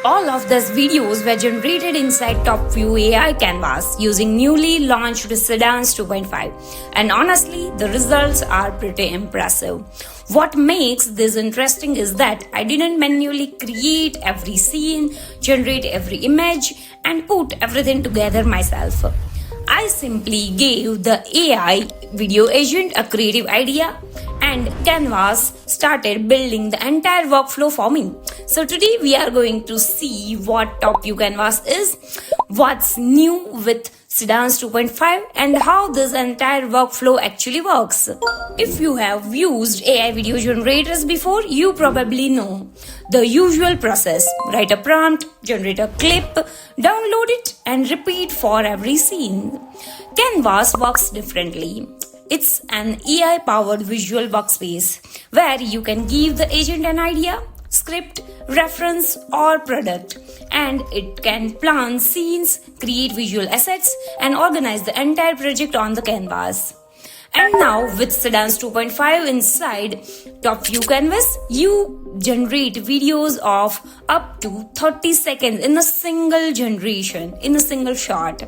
All of these videos were generated inside Topview AI Canvas using newly launched Seedance 2.5, and honestly, the results are pretty impressive. What makes this interesting is that I didn't manually create every scene, generate every image, and put everything together myself. I simply gave the AI Video Agent a creative idea, and Canvas started building the entire workflow for me. So today we are going to see what Topview Canvas is, what's new with Seedance 2.5, and how this entire workflow actually works. If you have used AI video generators before, you probably know the usual process. Write a prompt, generate a clip, download it, and repeat for every scene. Canvas works differently. It's an AI-powered visual workspace where you can give the agent an idea, script, reference, or product, and it can plan scenes, create visual assets, and organize the entire project on the canvas. And now with Seedance 2.5 inside Topview Canvas, you generate videos of up to 30 seconds in a single generation, in a single shot,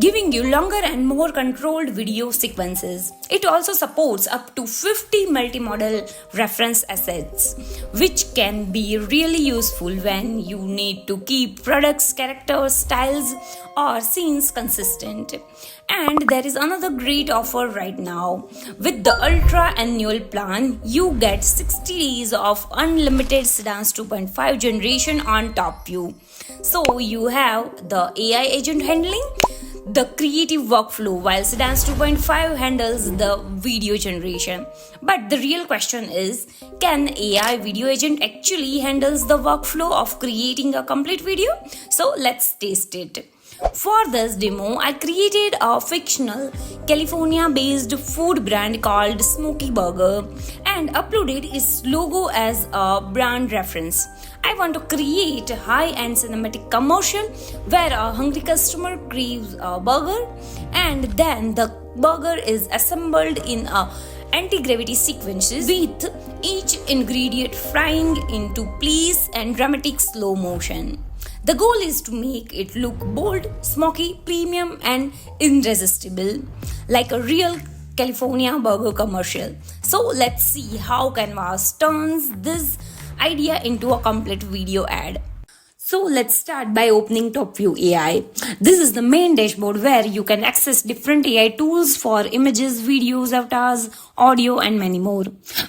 giving you longer and more controlled video sequences. It also supports up to 50 multimodal reference assets, which can be really useful when you need to keep products, characters, styles, or scenes consistent. And there is another great offer right now. With the Ultra annual plan, you get 60 days of unlimited Seedance 2.5 generation on Topview. So you have the AI agent handling the creative workflow while Seedance 2.5 handles the video generation. But the real question is, can AI video agent actually handles the workflow of creating a complete video? So let's test it. For this demo, I created a fictional California-based food brand called Smoky Burger and uploaded its logo as a brand reference. I want to create a high-end cinematic commercial where a hungry customer craves a burger, and then the burger is assembled in a anti-gravity sequences with each ingredient frying into place and dramatic slow motion. The goal is to make it look bold, smoky, premium, and irresistible, like a real California burger commercial. So let's see how Canvas turns this idea into a complete video ad. So let's start by opening Topview AI. This is the main dashboard where you can access different AI tools for images, videos, avatars, audio, and many more.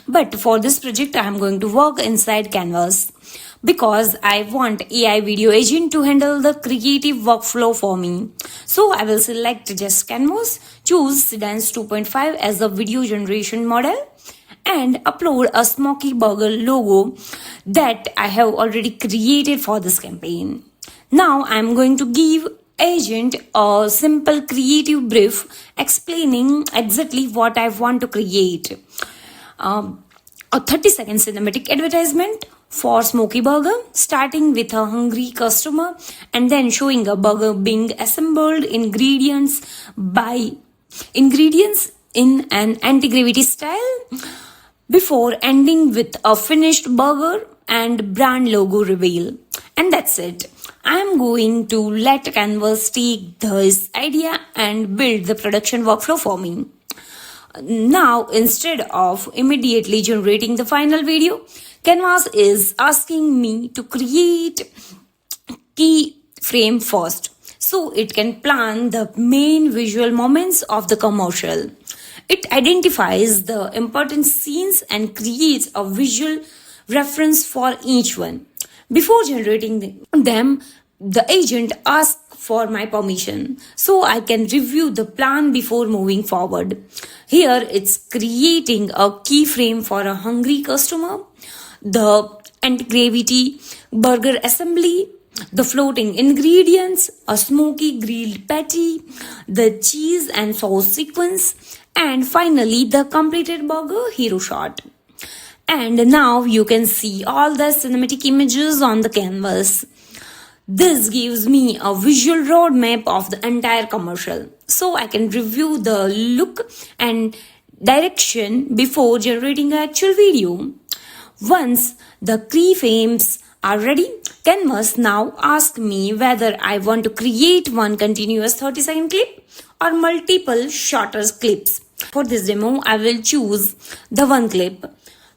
But for this project, I am going to work inside Canvas, because I want AI Video Agent to handle the creative workflow for me. So I will select just Canvas, choose Seedance 2.5 as the video generation model, and upload a Smoky Burger logo that I have already created for this campaign. Now I am going to give agent a simple creative brief explaining exactly what I want to create. A 30-second cinematic advertisement for Smoky Burger, starting with a hungry customer and then showing a burger being assembled ingredients in an anti-gravity style, before ending with a finished burger and brand logo reveal. And that's it. I'm going to let Canvas take this idea and build the production workflow for me. Now, instead of immediately generating the final video, Canvas is asking me to create keyframe first, so it can plan the main visual moments of the commercial. It identifies the important scenes and creates a visual reference for each one. Before generating them, the agent asks for my permission, so I can review the plan before moving forward. Here it's creating a keyframe for a hungry customer, the anti-gravity burger assembly, the floating ingredients, a smoky grilled patty, the cheese and sauce sequence, and finally the completed burger hero shot. And now you can see all the cinematic images on the canvas. This gives me a visual roadmap of the entire commercial, so I can review the look and direction before generating an actual video. Once the keyframes are ready. Canvas now asks me whether I want to create one continuous 30-second clip or multiple shorter clips. For this demo, I will choose the one clip.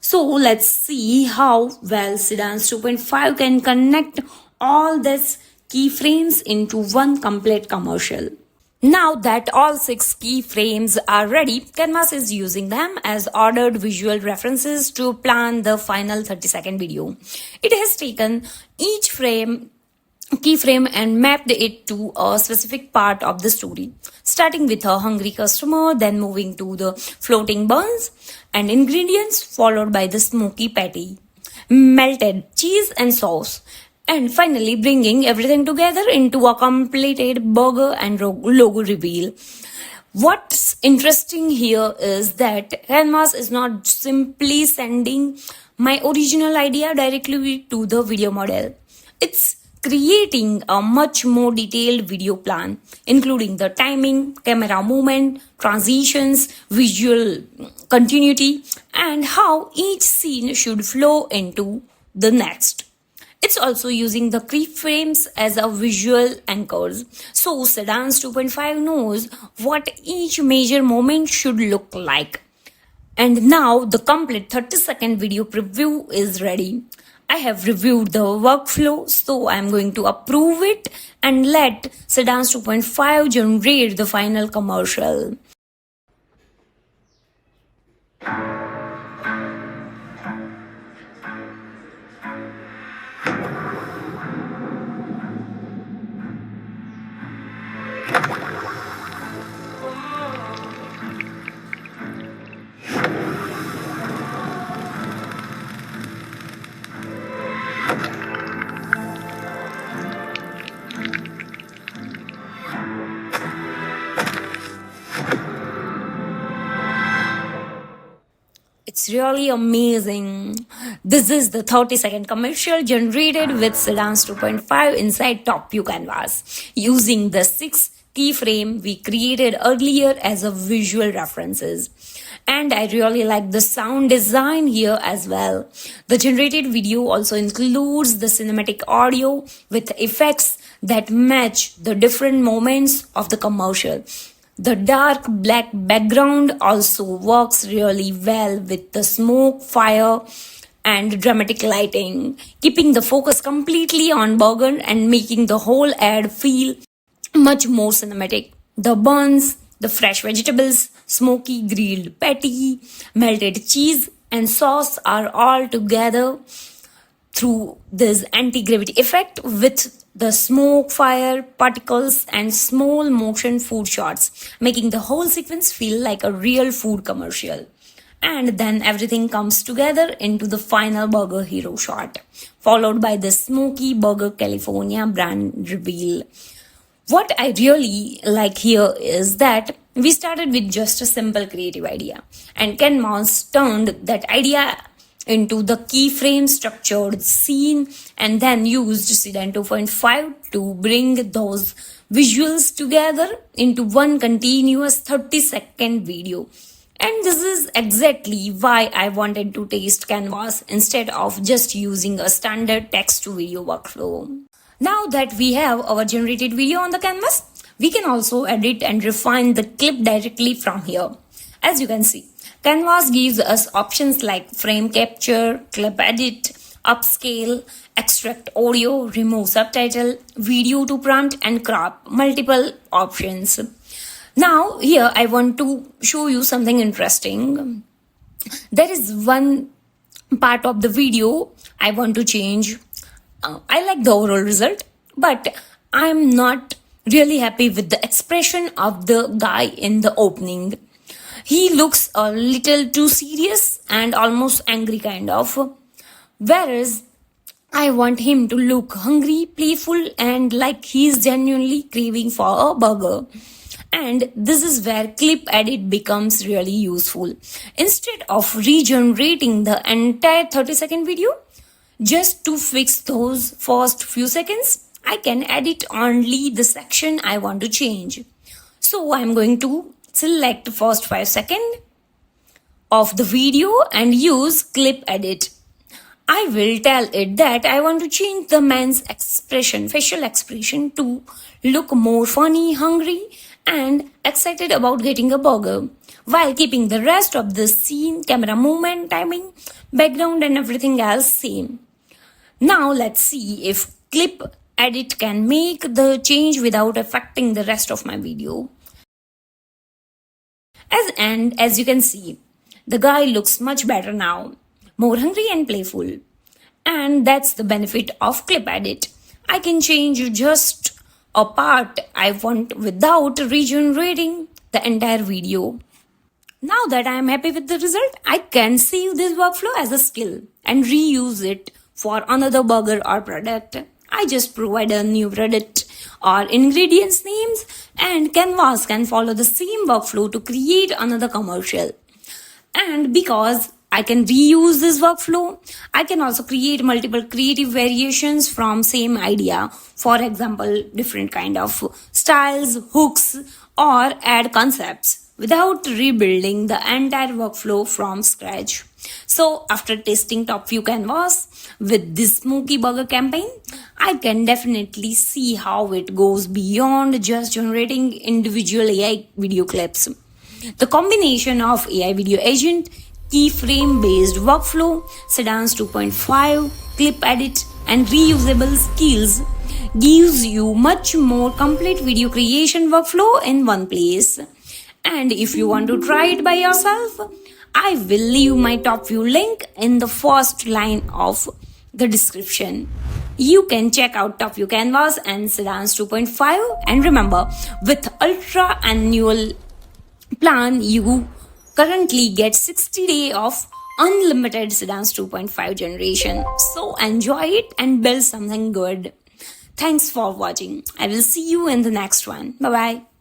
So let's see how well Seedance 2.5 can connect all these keyframes into one complete commercial. Now that all 6 keyframes are ready, Canvas is using them as ordered visual references to plan the final 30-second video. It has taken each keyframe and mapped it to a specific part of the story, starting with a hungry customer, then moving to the floating buns and ingredients, followed by the smoky patty, melted cheese and sauce, and finally bringing everything together into a completed burger and logo reveal. What's interesting here is that Canvas is not simply sending my original idea directly to the video model. It's creating a much more detailed video plan, including the timing, camera movement, transitions, visual continuity, and how each scene should flow into the next. It's also using the keyframes as a visual anchors, so Seedance 2.5 knows what each major moment should look like. And now the complete 30-second video preview is ready. I have reviewed the workflow, so I'm going to approve it and let Seedance 2.5 generate the final commercial. It's really amazing. This is the 30-second commercial generated with Seedance 2.5 inside Topview Canvas, using the 6 keyframe we created earlier as a visual references. And I really like the sound design here as well. The generated video also includes the cinematic audio with effects that match the different moments of the commercial. The dark black background also works really well with the smoke, fire, and dramatic lighting, keeping the focus completely on burger and making the whole ad feel much more cinematic. The buns, the fresh vegetables, smoky grilled patty, melted cheese, and sauce are all together through this anti-gravity effect with the smoke, fire, particles, and small motion food shots, making the whole sequence feel like a real food commercial. And then everything comes together into the final burger hero shot, followed by the smoky burger California brand reveal. What I really like here is that we started with just a simple creative idea, and Canvas turned that idea into the keyframe structured scene and then used Seedance 2.5 to bring those visuals together into one continuous 30-second video. And this is exactly why I wanted to test Canvas instead of just using a standard text to video workflow. Now that we have our generated video on the canvas, we can also edit and refine the clip directly from here. As you can see, Canvas gives us options like frame capture, clip edit, upscale, extract audio, remove subtitle, video to prompt, and crop. Multiple options. Now here I want to show you something interesting. There is one part of the video I want to change. I like the overall result, but I'm not really happy with the expression of the guy in the opening. He looks a little too serious and almost angry kind of. Whereas I want him to look hungry, playful, and like he's genuinely craving for a burger. And this is where clip edit becomes really useful. Instead of regenerating the entire 30-second video, just to fix those first few seconds, I can edit only the section I want to change. So I'm going to select first 5 seconds of the video and use clip edit. I will tell it that I want to change the man's expression, facial expression, to look more funny, hungry, and excited about getting a burger, while keeping the rest of the scene, camera movement, timing, background, and everything else same. Now let's see if clip edit can make the change without affecting the rest of my video. As you can see, the guy looks much better now, more hungry and playful. And that's the benefit of clip edit. I can change just a part I want without regenerating the entire video. Now that I am happy with the result, I can save this workflow as a skill and reuse it for another burger or product. I just provide a new product or ingredients names, and Canvas can follow the same workflow to create another commercial. And because I can reuse this workflow, I can also create multiple creative variations from same idea. For example, different kind of styles, hooks, or add concepts without rebuilding the entire workflow from scratch. So after testing Topview Canvas with this smoky burger campaign, I can definitely see how it goes beyond just generating individual AI video clips. The combination of AI Video Agent Keyframe based workflow, Seedance 2.5, clip edit, and reusable skills gives you much more complete video creation workflow in one place. And if you want to try it by yourself, I will leave my Topview link in the first line of the description. You can check out Topview Canvas and Seedance 2.5, and remember, with Ultra Annual Plan, you currently get 60 days of unlimited Seedance 2.5 generation. So enjoy it and build something good. Thanks for watching. I will see you in the next one. Bye bye.